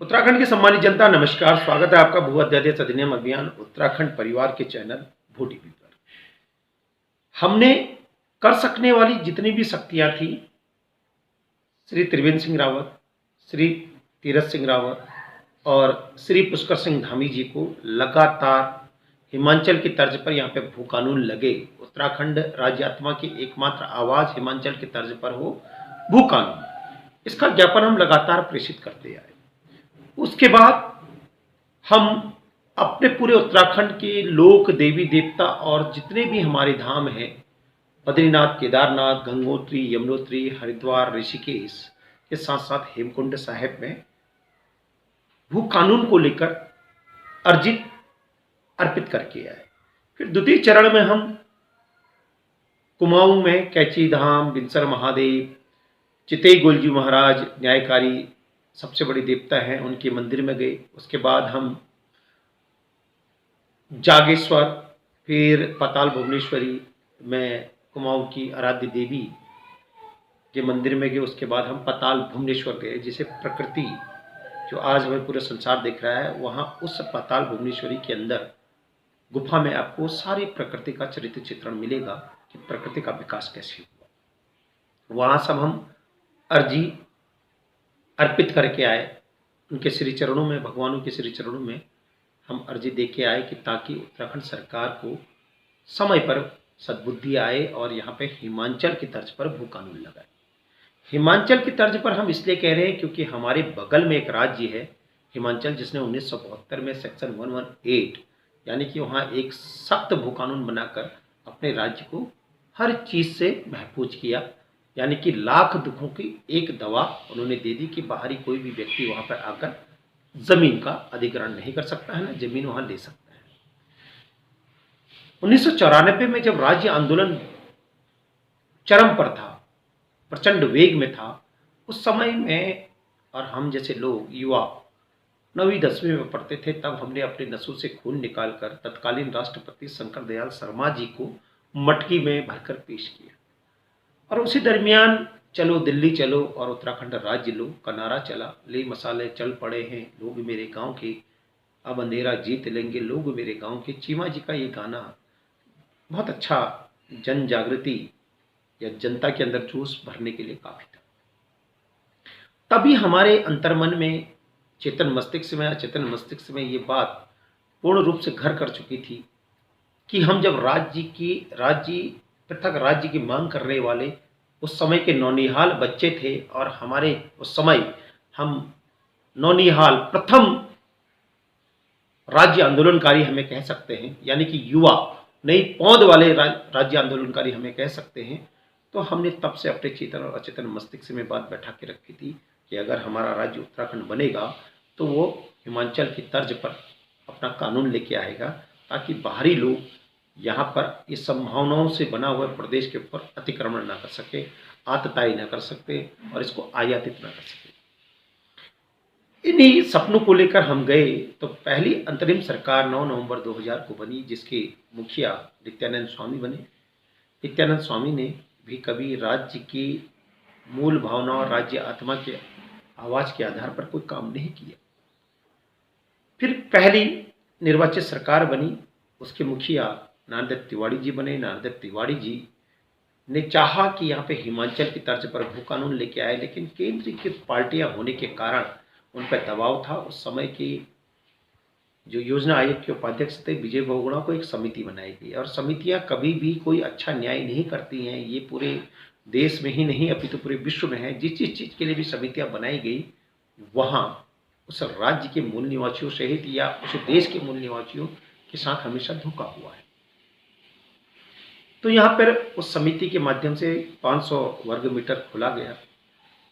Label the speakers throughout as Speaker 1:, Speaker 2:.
Speaker 1: उत्तराखंड की सम्मानित जनता, नमस्कार। स्वागत है आपका भू अध्यादेश अधिनियम अभियान उत्तराखंड परिवार के चैनल भू टीवी पर। हमने कर सकने वाली जितनी भी शक्तियां थी, श्री त्रिवेंद्र सिंह रावत, श्री तीरथ सिंह रावत और श्री पुष्कर सिंह धामी जी को लगातार हिमाचल की तर्ज पर यहाँ पे भू कानून लगे। उत्तराखंड राज्य आत्मा की एकमात्र आवाज हिमाचल की तर्ज पर हो भू कानून, इसका ज्ञापन हम लगातार प्रेषित करते आए। उसके बाद हम अपने पूरे उत्तराखंड के लोक देवी देवता और जितने भी हमारे धाम हैं, बद्रीनाथ, केदारनाथ, गंगोत्री, यमुनोत्री, हरिद्वार, ऋषिकेश के साथ साथ हेमकुंड साहिब में भू कानून को लेकर अर्जित अर्पित करके आए। फिर द्वितीय चरण में हम कुमाऊं में कैची धाम, बिनसर महादेव, चितेई गोलजी महाराज न्यायकारी सबसे बड़े देवता हैं, उनके मंदिर में गए। उसके बाद हम जागेश्वर, फिर पाताल भुवनेश्वरी में कुमाऊं की आराध्य देवी के मंदिर में गए। उसके बाद हम पाताल भुवनेश्वर गए, जिसे प्रकृति जो आज हमें पूरा संसार देख रहा है, वहाँ उस पाताल भुवनेश्वरी के अंदर गुफा में आपको सारी प्रकृति का चरित्र चित्रण मिलेगा कि प्रकृति का विकास कैसे हुआ। वहाँ सब हम अर्जी अर्पित करके आए उनके श्री चरणों में, भगवानों के श्री चरणों में हम अर्जी दे के आए कि ताकि उत्तराखंड सरकार को समय पर सद्बुद्धि आए और यहाँ पे हिमाचल की तर्ज पर भू कानून लगाए। हिमाचल की तर्ज पर हम इसलिए कह रहे हैं क्योंकि हमारे बगल में एक राज्य है हिमाचल, जिसने 1972 में सेक्शन 118 यानी कि वहाँ एक सख्त भू कानून बनाकर अपने राज्य को हर चीज़ से महफूज किया। यानी कि लाख दुखों की एक दवा उन्होंने दे दी कि बाहरी कोई भी व्यक्ति वहाँ पर आकर जमीन का अधिग्रहण नहीं कर सकता है, ना जमीन वहाँ ले सकता है। 1994 में जब राज्य आंदोलन चरम पर था, प्रचंड वेग में था, उस समय में और हम जैसे लोग युवा 9वीं 10वीं में पढ़ते थे, तब हमने अपने नसों से खून निकालकर तत्कालीन राष्ट्रपति शंकर दयाल शर्मा जी को मटकी में भरकर पेश किया। और उसी दरमियान चलो दिल्ली चलो और उत्तराखंड राज्य लो का नारा चला। ले मसाले चल पड़े हैं लोग मेरे गांव के, अब अंधेरा जीत लेंगे लोग मेरे गांव के। चीमा जी का ये गाना बहुत अच्छा जन जागृति या जनता के अंदर जोश भरने के लिए काफी था। तभी हमारे अंतर्मन में, चेतन मस्तिष्क में, अचेतन मस्तिष्क में ये बात पूर्ण रूप से घर कर चुकी थी कि हम जब पृथक राज्य की मांग करने वाले उस समय के नौनिहाल बच्चे थे, और हमारे उस समय हम नौनिहाल प्रथम राज्य आंदोलनकारी हमें कह सकते हैं, यानी कि युवा नई पौध वाले राज्य आंदोलनकारी हमें कह सकते हैं। तो हमने तब से अपने चेतन और अचेतन मस्तिष्क में बात बैठा के रखी थी कि अगर हमारा राज्य उत्तराखंड बनेगा तो वो हिमाचल की तर्ज पर अपना कानून लेके आएगा, ताकि बाहरी लोग यहाँ पर इस संभावनाओं से बना हुआ प्रदेश के ऊपर अतिक्रमण ना कर सके, आतताई ना कर सकते और इसको आयातित ना कर सके। इन्हीं सपनों को लेकर हम गए तो पहली अंतरिम सरकार 9 नवंबर 2000 को बनी, जिसके मुखिया नित्यानंद स्वामी बने। नित्यानंद स्वामी ने भी कभी राज्य की मूल भावना और राज्य आत्मा के आवाज के आधार पर कोई काम नहीं किया। फिर पहली निर्वाचित सरकार बनी, उसके मुखिया नारदत्त तिवारी जी बने। नारदत्त तिवारी जी ने चाहा कि यहाँ पे हिमाचल की तर्ज पर भू कानून लेके आए, लेकिन केंद्र की पार्टियां होने के कारण उन पर दबाव था। उस समय की जो योजना आयोग के उपाध्यक्ष थे विजय बहुगुणा को एक समिति बनाई गई, और समितियां कभी भी कोई अच्छा न्याय नहीं करती हैं। ये पूरे देश में ही नहीं अपितु पूरे विश्व में है। जिस चीज़ के लिए भी समितियां बनाई गई, वहाँ उस राज्य के मूल निवासियों सहित या उस देश के मूल निवासियों के साथ हमेशा धोखा हुआ है। तो यहाँ पर उस समिति के माध्यम से 500 वर्ग मीटर खोला गया,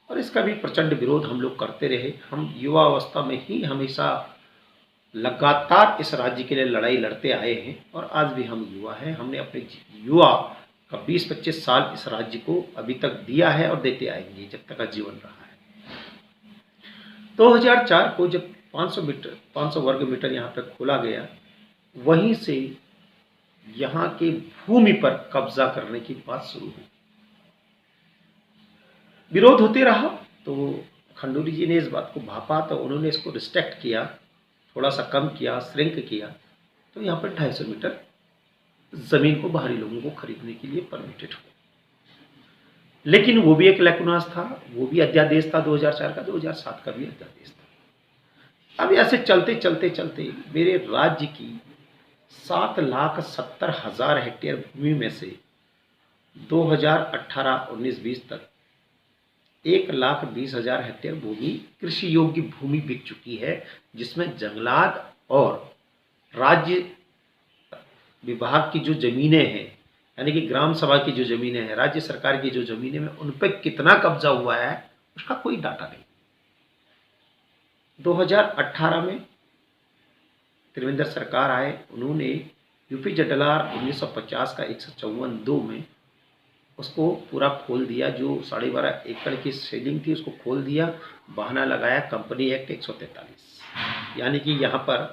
Speaker 1: और इसका भी प्रचंड विरोध हम लोग करते रहे। हम युवा अवस्था में ही हमेशा लगातार इस राज्य के लिए लड़ाई लड़ते आए हैं, और आज भी हम युवा हैं। हमने अपने युवा का 20-25 साल इस राज्य को अभी तक दिया है और देते आएंगे जब तक का जीवन रहा है। 2004 को जब 500 वर्ग मीटर यहाँ पर खोला गया, वहीं से यहाँ के भूमि पर कब्जा करने की बात शुरू हुई। विरोध होते रहा तो खंडूरी जी ने इस बात को भापा तो उन्होंने इसको रिस्ट्रिक्ट किया, थोड़ा सा कम किया, श्रिंक किया, तो यहाँ पर 250 मीटर ज़मीन को बाहरी लोगों को खरीदने के लिए परमिटेड हो। लेकिन वो भी एक लैकुनास था, वो भी अध्यादेश था 2004 का, 2007 का भी अध्यादेश था। अब ऐसे चलते चलते चलते मेरे राज्य की 7,70,000 हेक्टेयर भूमि में से 2018-19-20 तक 1,20,000 हेक्टेयर भूमि कृषि योग्य भूमि बिक चुकी है, जिसमें जंगलात और राज्य विभाग की जो ज़मीनें हैं, यानी कि ग्राम सभा की जो ज़मीनें हैं, राज्य सरकार की जो ज़मीनें हैं, उन पर कितना कब्जा हुआ है उसका कोई डाटा नहीं। 2018 में त्रिवेंद्र सरकार आए, उन्होंने यूपी जडलार 1950 का 154(2) में उसको पूरा खोल दिया, जो 12.5 एकड़ की सेलिंग थी उसको खोल दिया, बहाना लगाया कंपनी एक्ट 143, यानी कि यहाँ पर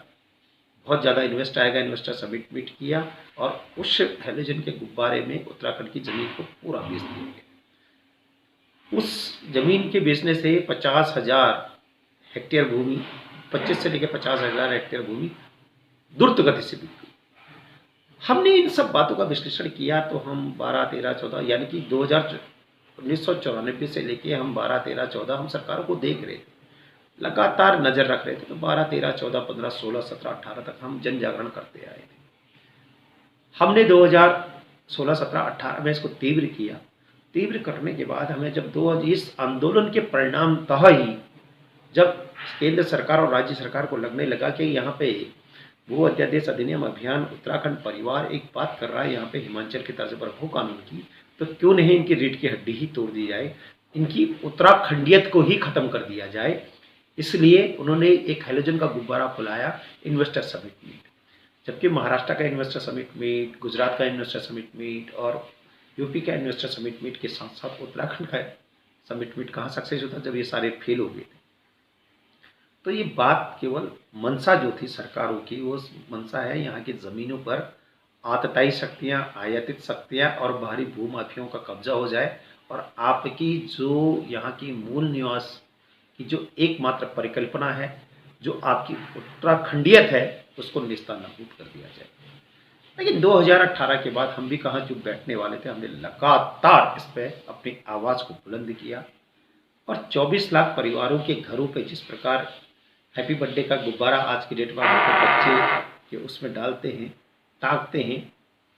Speaker 1: बहुत ज़्यादा इन्वेस्ट आएगा, इन्वेस्टर सबमिट किया और उस हेलोजन के गुब्बारे में उत्तराखंड की ज़मीन को पूरा बेच दिया गया। उस ज़मीन के बेचने से 50,000 हेक्टेयर भूमि, 25 से लेकर 50,000 हेक्टेयर भूमि द्रुत गति से बिक गई। हमने इन सब बातों का विश्लेषण किया तो हम 12, 13, 14 यानी कि 1994 से लेके हम 12, 13, 14 हम सरकारों को देख रहे थे, लगातार नज़र रख रहे थे। तो 12, 13, 14, 15, 16, 17, 18 तक हम जन जागरण करते आए थे। हमने 2016, 17, 18 में इसको तीव्र किया। तीव्र करने के बाद हमें जब इस आंदोलन के परिणामतः ही जब केंद्र सरकार और राज्य सरकार को लगने लगा कि यहाँ पे भू अध्यादेश अधिनियम अभियान उत्तराखंड परिवार एक बात कर रहा है यहाँ पे हिमाचल के तर्ज पर भू कानून की, तो क्यों नहीं इनकी रीढ़ की हड्डी ही तोड़ दी जाए, इनकी उत्तराखंडियत को ही खत्म कर दिया जाए। इसलिए उन्होंने एक हेलोजन का गुब्बारा फुलाया, इन्वेस्टर समिट मीट। जबकि महाराष्ट्र का इन्वेस्टर समिट मीट, गुजरात का इन्वेस्टर समिट मीट और यूपी का इन्वेस्टर समिट मीट के साथ साथ उत्तराखंड का समिट मीट कहाँ सक्सेस होता जब ये सारे फेल हो गए थे। तो ये बात केवल मंशा जो थी सरकारों की, वो मंशा है यहाँ की ज़मीनों पर आतताई शक्तियाँ, आयातित शक्तियाँ और बाहरी भूमाफियाओं का कब्जा हो जाए और आपकी जो यहाँ की मूल निवास की जो एकमात्र परिकल्पना है, जो आपकी उत्तराखंडियत है, उसको नेस्तनाबूद कर दिया जाए। लेकिन 2018 के बाद हम भी कहाँ चुप बैठने वाले थे, हमने लगातार इस पर अपनी आवाज़ को बुलंद किया और 24 लाख परिवारों के घरों पे जिस प्रकार हैप्पी बर्थडे का गुब्बारा आज की डेट में बच्चे के उसमें डालते हैं, टांगते हैं,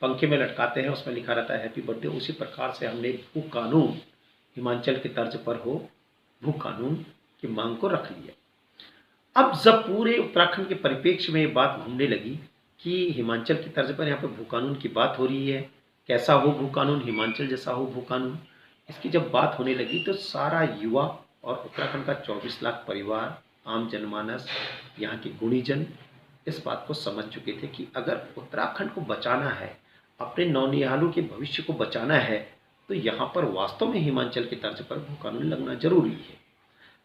Speaker 1: पंखे में लटकाते हैं, उसमें लिखा रहता है हैप्पी बर्थडे, उसी प्रकार से हमने भू कानून हिमाचल के तर्ज पर हो, भू कानून की मांग को रख लिया। अब जब पूरे उत्तराखंड के परिप्रेक्ष्य में ये बात घूमने लगी कि हिमाचल की तर्ज पर यहाँ पर भू कानून की बात हो रही है, कैसा हो भू कानून, हिमाचल जैसा हो भू कानून, इसकी जब बात होने लगी तो सारा युवा और उत्तराखंड का 24 लाख परिवार, आम जनमानस, यहाँ के गुणीजन इस बात को समझ चुके थे कि अगर उत्तराखंड को बचाना है, अपने नौनिहालों के भविष्य को बचाना है, तो यहाँ पर वास्तव में हिमाचल के तर्ज पर भू कानून लगना जरूरी है।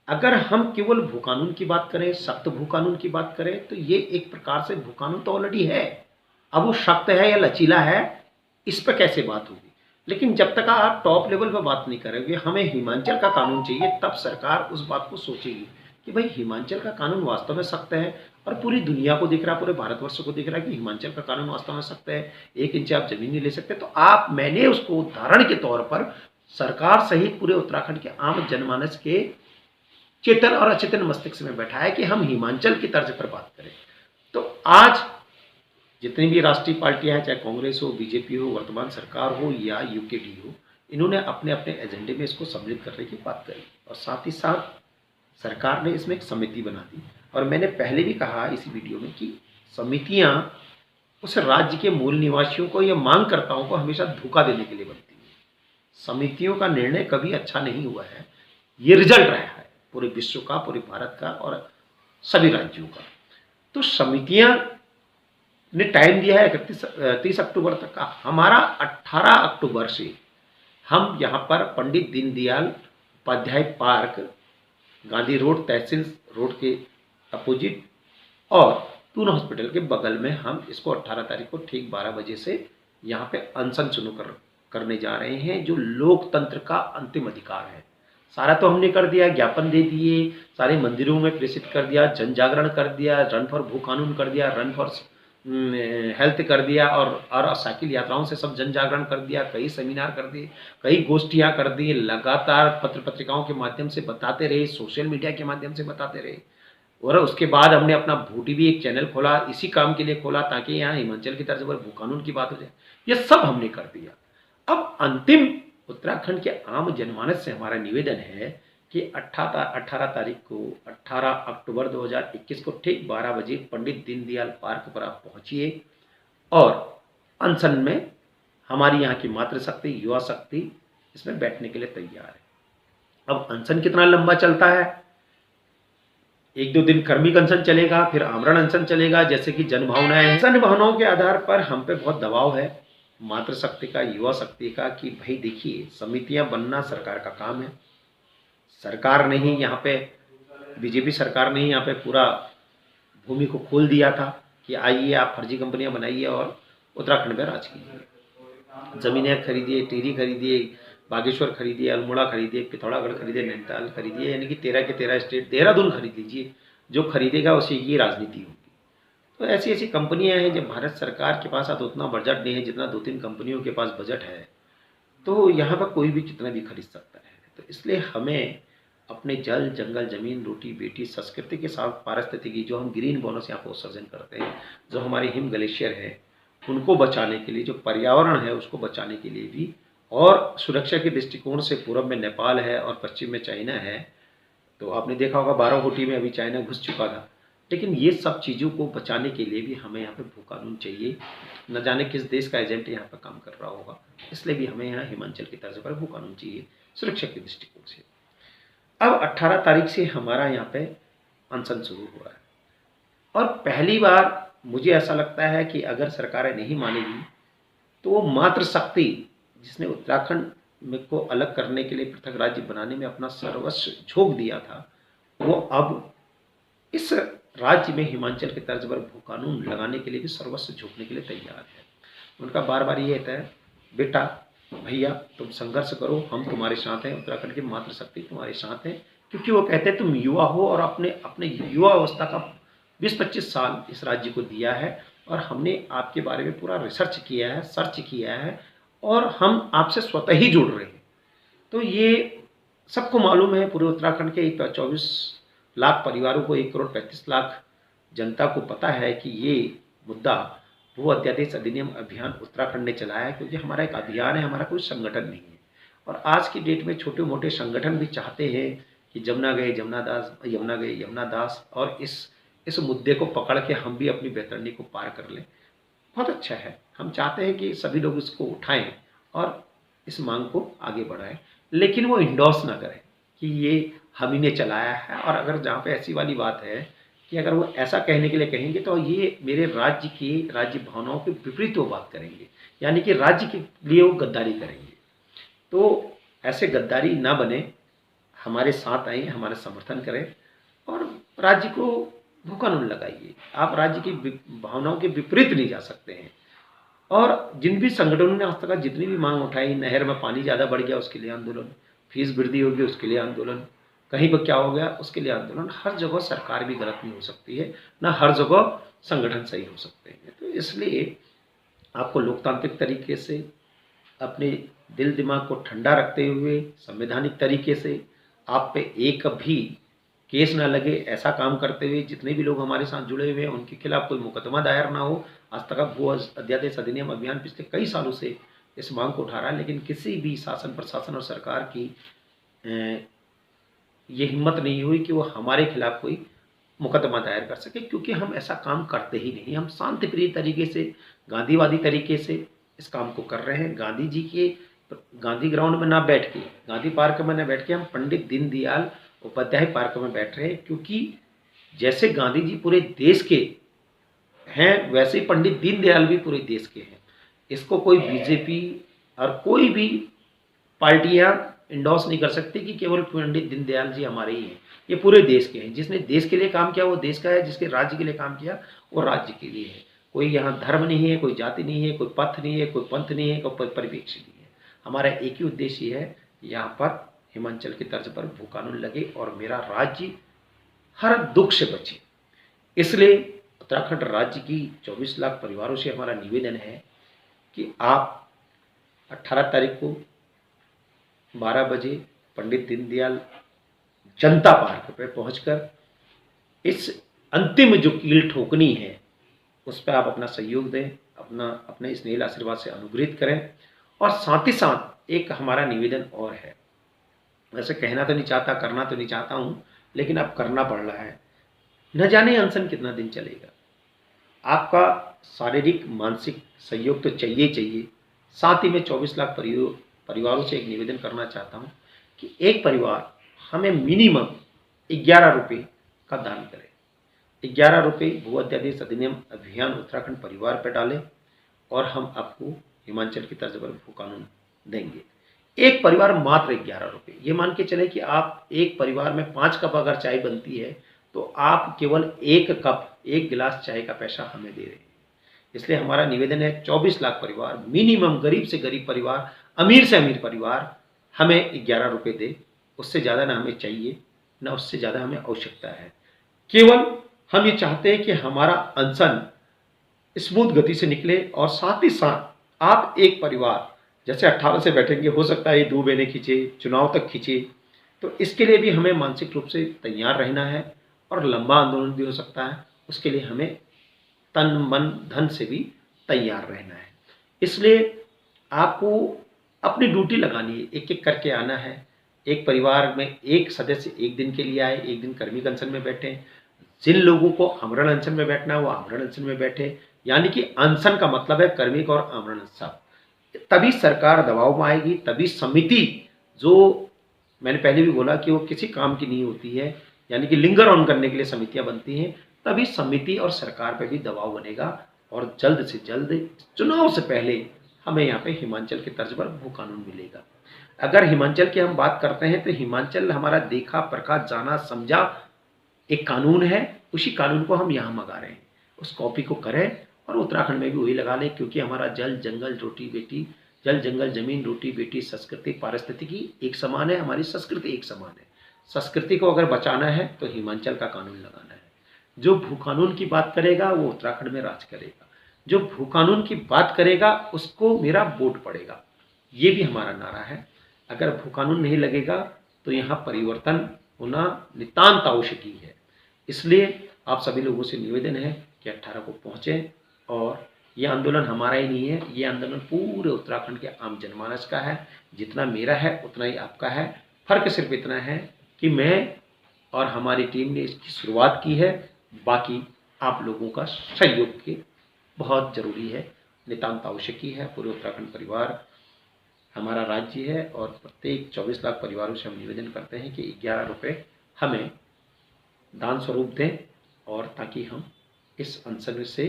Speaker 1: अगर हम केवल भू कानून की बात करें, सख्त भू कानून की बात करें, तो ये एक प्रकार से भू कानून तो ऑलरेडी है, अब वो सख्त है या लचीला है इस पर कैसे बात होगी। लेकिन जब तक आप टॉप लेवल पर बात नहीं करोगे, हमें हिमाचल का कानून चाहिए, तब सरकार उस बात को सोचेगी कि भाई हिमाचल का कानून वास्तव में सख्त है और पूरी दुनिया को दिख रहा है, पूरे भारतवर्ष को दिख रहा है कि हिमाचल का कानून वास्तव में सख्त है, 1 इंच आप जमीन नहीं ले सकते। तो मैंने उसको उदाहरण के तौर पर सरकार सहित पूरे उत्तराखंड के आम जनमानस के चेतन और अचेतन मस्तिष्क में बैठाया कि हम हिमाचल की तर्ज पर बात करें। तो आज जितनी भी राष्ट्रीय पार्टियां हैं, चाहे कांग्रेस हो, बीजेपी हो, वर्तमान सरकार हो या यूकेडी हो, इन्होंने अपने अपने एजेंडे में इसको सम्मिलित करने की बात करी और साथ ही साथ सरकार ने इसमें एक समिति बना दी। और मैंने पहले भी कहा इसी वीडियो में कि समितियां उस राज्य के मूल निवासियों को या मांगकर्ताओं को हमेशा धोखा देने के लिए बनती हैं। समितियों का निर्णय कभी अच्छा नहीं हुआ है, ये रिजल्ट रहा है पूरे विश्व का, पूरे भारत का और सभी राज्यों का। तो समितियां ने टाइम दिया है 30 अक्टूबर तक का। हमारा 18 अक्टूबर से हम यहाँ पर पंडित दीनदयाल उपाध्याय पार्क, गांधी रोड, तहसील रोड के अपोजिट और टून हॉस्पिटल के बगल में हम इसको 18 तारीख को ठीक 12 बजे से यहाँ पे अनशन शुरू करने जा रहे हैं, जो लोकतंत्र का अंतिम अधिकार है। सारा तो हमने कर दिया, ज्ञापन दे दिए, सारे मंदिरों में प्रेषित कर दिया, जन जागरण कर दिया, रन फॉर भू कानून कर दिया, रन फॉर हेल्थ कर दिया, और साइकिल यात्राओं से सब जन जागरण कर दिया, कई सेमिनार कर दिए, कई गोष्ठियां कर दी, लगातार पत्र पत्रिकाओं के माध्यम से बताते रहे, सोशल मीडिया के माध्यम से बताते रहे। और उसके बाद हमने अपना भू टीवी एक चैनल खोला, इसी काम के लिए खोला ताकि यहाँ हिमाचल की तर्ज पर भू कानून की बात हो जाए। ये सब हमने कर दिया। अब अंतिम उत्तराखंड के आम जनमानस से हमारा निवेदन है कि 18 तारीख को 18 अक्टूबर 2021 को ठीक 12 बजे पंडित दीनदयाल पार्क पर आप पहुंचिए और अनशन में हमारी यहाँ की मातृशक्ति, युवा शक्ति इसमें बैठने के लिए तैयार है। अब अनशन कितना लंबा चलता है, 1-2 दिन कर्मिक अनशन चलेगा, फिर आमरण अनशन चलेगा, जैसे कि जनभावनाएं हैं। जन भावनाओं के आधार पर हम पे बहुत दबाव है मातृशक्ति का, युवा शक्ति का, कि भाई देखिए समितियां बनना सरकार का काम है। सरकार ने ही यहाँ पे, बीजेपी सरकार ने ही यहाँ पे पूरा भूमि को खोल दिया था कि आइए आप फर्जी कंपनियां बनाइए और उत्तराखंड में राज कीजिए। जमीनें खरीदिए, टिहरी खरीदिए, बागेश्वर खरीदिए, अल्मोड़ा खरीदिए, पिथौरागढ़ खरीदिए, नैनीताल खरीदिए, यानी कि 13 के 13 स्टेट, देहरादून खरीद लीजिए। जो खरीदेगा उसे ये राजनीति होगी। तो ऐसी ऐसी कंपनियां हैं, जब भारत सरकार के पास उतना बजट नहीं है जितना 2-3 कंपनियों के पास बजट है, तो यहाँ पर कोई भी कितना भी खरीद सकता है। तो इसलिए हमें अपने जल, जंगल, जमीन, रोटी, बेटी, संस्कृति के साथ पारिस्थितिकी, जो हम ग्रीन बोनस यहाँ पर उत्सर्जन करते हैं, जो हमारे हिम ग्लेशियर है, उनको बचाने के लिए, जो पर्यावरण है उसको बचाने के लिए भी, और सुरक्षा के दृष्टिकोण से पूर्व में नेपाल है और पश्चिम में चाइना है। तो आपने देखा होगा 12 कोटी में अभी चाइना घुस चुका था। लेकिन ये सब चीज़ों को बचाने के लिए भी हमें यहाँ पे भू कानून चाहिए। न जाने किस देश का एजेंट यहाँ पर काम कर रहा होगा, इसलिए भी हमें यहाँ हिमाचल की तर्ज पर भू कानून चाहिए सुरक्षा के दृष्टिकोण से। अब 18 तारीख से हमारा यहाँ पे अनशन शुरू हुआ है, और पहली बार मुझे ऐसा लगता है कि अगर सरकारें नहीं मानेगी तो वो मातृशक्ति, जिसने उत्तराखंड में को अलग करने के लिए, पृथक राज्य बनाने में अपना सर्वस्व झोंक दिया था, वो अब इस राज्य में हिमाचल के तर्ज पर भू कानून लगाने के लिए भी सर्वस्व झोंकने के लिए तैयार है। उनका बार बार ये कहता है, बेटा भैया तुम संघर्ष करो, हम तुम्हारे साथ हैं, उत्तराखंड की मातृशक्ति तुम्हारे साथ है। क्योंकि वो कहते हैं तुम युवा हो और अपने अपने युवा अवस्था का 20-25 साल इस राज्य को दिया है, और हमने आपके बारे में पूरा रिसर्च किया है, सर्च किया है, और हम आपसे स्वतः ही जुड़ रहे हैं। तो ये सबको मालूम है, पूरे उत्तराखंड के 24 लाख परिवारों को, 1 करोड़ 35 लाख जनता को पता है कि ये मुद्दा भू अध्यादेश अधिनियम अभियान उत्तराखंड ने चलाया है, क्योंकि हमारा एक अभियान है, हमारा कोई संगठन नहीं है। और आज की डेट में छोटे मोटे संगठन भी चाहते हैं कि जमुना गए यमुना दास, यमुना गए यमुना दास, और इस मुद्दे को पकड़ के हम भी अपनी बेहतरनी को पार कर लें। बहुत अच्छा है, हम चाहते हैं कि सभी लोग इसको उठाएं और इस मांग को आगे बढ़ाएं, लेकिन वो इंडोर्स ना करें कि ये हम ही ने चलाया है। और अगर जहाँ पे ऐसी वाली बात है कि अगर वो ऐसा कहने के लिए कहेंगे तो ये मेरे राज्य की राज्य भावनाओं के विपरीत वो बात करेंगे, यानी कि राज्य के लिए वो गद्दारी करेंगे। तो ऐसे गद्दारी ना बने, हमारे साथ आए, हमारा समर्थन करें और राज्य को भू कानून लगाइए। आप राज्य की भावनाओं के विपरीत नहीं जा सकते हैं। और जिन भी संगठनों ने आज तक जितनी भी मांग उठाई, नहर में पानी ज़्यादा बढ़ गया उसके लिए आंदोलन, फीस वृद्धि होगी उसके लिए आंदोलन, कहीं पर क्या हो गया उसके लिए आंदोलन, हर जगह सरकार भी गलत नहीं हो सकती है, ना हर जगह संगठन सही हो सकते हैं। तो इसलिए आपको लोकतांत्रिक तरीके से अपने दिल दिमाग को ठंडा रखते हुए, संवैधानिक तरीके से, आप पे एक भी केस ना लगे, ऐसा काम करते हुए जितने भी लोग हमारे साथ जुड़े हुए हैं उनके खिलाफ कोई मुकदमा दायर ना हो। आज तक भू अध्यादेश अधिनियम अभियान पिछले कई सालों से इस मांग को उठा रहा है, लेकिन किसी भी शासन, प्रशासन और सरकार की ये हिम्मत नहीं हुई कि वो हमारे खिलाफ कोई मुकदमा दायर कर सके, क्योंकि हम ऐसा काम करते ही नहीं। हम शांतिप्रिय तरीके से, गांधीवादी तरीके से इस काम को कर रहे हैं। गांधी जी के गांधी ग्राउंड में ना बैठ के, गांधी पार्क में ना बैठ के, हम पंडित दीनदयाल उपाध्याय पार्क में बैठ रहे हैं, क्योंकि जैसे गांधी जी पूरे देश के हैं वैसे ही पंडित दीनदयाल भी पूरे देश के हैं। इसको कोई बीजेपी और कोई भी पार्टियां इंडोर्स नहीं कर सकती कि केवल पंडित दीनदयाल जी हमारे ही हैं। ये पूरे देश के हैं। जिसने देश के लिए काम किया वो देश का है, जिसके राज्य के लिए काम किया वो राज्य के लिए है। कोई यहाँ धर्म नहीं है, कोई जाति नहीं है, कोई पथ नहीं है, कोई पंथ नहीं है, कोई परिप्रेक्ष्य नहीं है। हमारा एक ही उद्देश्य है, यहाँ पर हिमाचल की तर्ज पर भू कानून लगे और मेरा राज्य हर दुख से बचे। इसलिए उत्तराखंड राज्य की 24 लाख परिवारों से हमारा निवेदन है कि आप 18 तारीख को 12 बजे पंडित दीनदयाल जनता पार्क पे पहुंचकर इस अंतिम जो कील ठोकनी है उस पर आप अपना सहयोग दें, अपने स्नेह आशीर्वाद से अनुग्रहित करें। और साथ ही साथ एक हमारा निवेदन और है, वैसे कहना तो नहीं चाहता, करना तो नहीं चाहता हूँ, लेकिन अब करना पड़ रहा है। न जाने अनशन कितना दिन चलेगा। आपका शारीरिक मानसिक सहयोग तो चाहिए चाहिए। साथ ही मैं 24 लाख परिवारों से एक निवेदन करना चाहता हूँ कि एक परिवार हमें मिनिमम 11 रुपये का दान करे। 11 रुपये भू अध्यादेश अधिनियम अभियान उत्तराखंड परिवार पर डालें और हम आपको हिमाचल की तर्ज पर भू कानून देंगे। एक परिवार मात्र 11 रुपये। ये मान के चले कि आप एक परिवार में 5 कप अगर चाय बनती है तो आप केवल 1 कप 1 गिलास चाय का पैसा हमें दे रहे हैं। इसलिए हमारा निवेदन है 24 लाख परिवार, मिनिमम गरीब से गरीब परिवार, अमीर से अमीर परिवार हमें 11 रुपये दे। उससे ज़्यादा ना हमें चाहिए, ना उससे ज़्यादा हमें आवश्यकता है। केवल हम ये चाहते हैं कि हमारा अनशन स्मूथ गति से निकले और साथ ही साथ आप एक परिवार जैसे 18 से बैठेंगे, हो सकता है ये 2 महीने खींचे, चुनाव तक खींचे, तो इसके लिए भी हमें मानसिक रूप से तैयार रहना है और लंबा आंदोलन भी हो सकता है। उसके लिए हमें तन मन धन से भी तैयार रहना है। इसलिए आपको अपनी ड्यूटी लगानी है, एक एक करके आना है। एक परिवार में एक सदस्य एक दिन के लिए आए, एक दिन कर्मी अनशन में बैठे। जिन लोगों को आमरण अनशन में बैठना है वो आमरण अनशन में बैठे। यानी कि अनशन का मतलब है कर्मिक और आमरण सब। तभी सरकार दबाव में आएगी, तभी समिति, जो मैंने पहले भी बोला कि वो किसी काम की नहीं होती है, यानी कि लिंगर ऑन करने के लिए समितियां बनती हैं, तभी समिति और सरकार पर भी दबाव बनेगा और जल्द से जल्द चुनाव से पहले हमें यहाँ पे हिमाचल की तर्ज पर भू कानून मिलेगा। अगर हिमाचल की हम बात करते हैं तो हिमाचल हमारा देखा परखा जाना समझा एक कानून है। उसी कानून को हम यहाँ मंगा रहे हैं, उस कॉपी को करें और उत्तराखंड में भी वही लगा लें, क्योंकि हमारा जल जंगल रोटी बेटी, जल जंगल जमीन रोटी बेटी, संस्कृति पारिस्थितिकी एक समान है, हमारी संस्कृति एक समान है। संस्कृति को अगर बचाना है तो हिमाचल का कानून लगाना है। जो भू कानून की बात करेगा वो उत्तराखंड में राज करेगा, जो भू कानून की बात करेगा उसको मेरा वोट पड़ेगा। ये भी हमारा नारा है। अगर भू कानून नहीं लगेगा तो यहाँ परिवर्तन होना नितांत आवश्यक है। इसलिए आप सभी लोगों से निवेदन है कि 18 को पहुँचें। और ये आंदोलन हमारा ही नहीं है, ये आंदोलन पूरे उत्तराखंड के आम जनमानस का है। जितना मेरा है उतना ही आपका है। फर्क सिर्फ इतना है कि मैं और हमारी टीम ने इसकी शुरुआत की है, बाकी आप लोगों का सहयोग के बहुत ज़रूरी है, नितांत आवश्यकी है। पूरे उत्तराखंड परिवार हमारा राज्य है और प्रत्येक 24 लाख परिवारों से हम निवेदन करते हैं कि 11 रुपये हमें दान स्वरूप दें, और ताकि हम इस अनशन से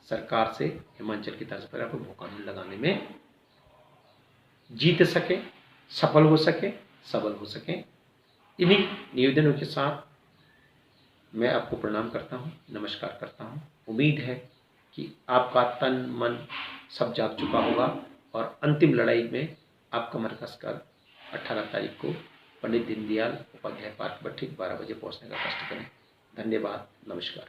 Speaker 1: सरकार से हिमाचल की तर्ज पर भू कानून लगाने में जीत सके, सफल हो सके, सबल हो सके। इन्हीं निवेदनों के साथ मैं आपको प्रणाम करता हूँ, नमस्कार करता हूँ। उम्मीद है कि आपका तन मन सब जाग चुका होगा और अंतिम लड़ाई में आप कमर कसकर 18 तारीख को पंडित दीनदयाल उपाध्याय पार्क पर ठीक 12 बजे पहुँचने का कष्ट करें। धन्यवाद, नमस्कार।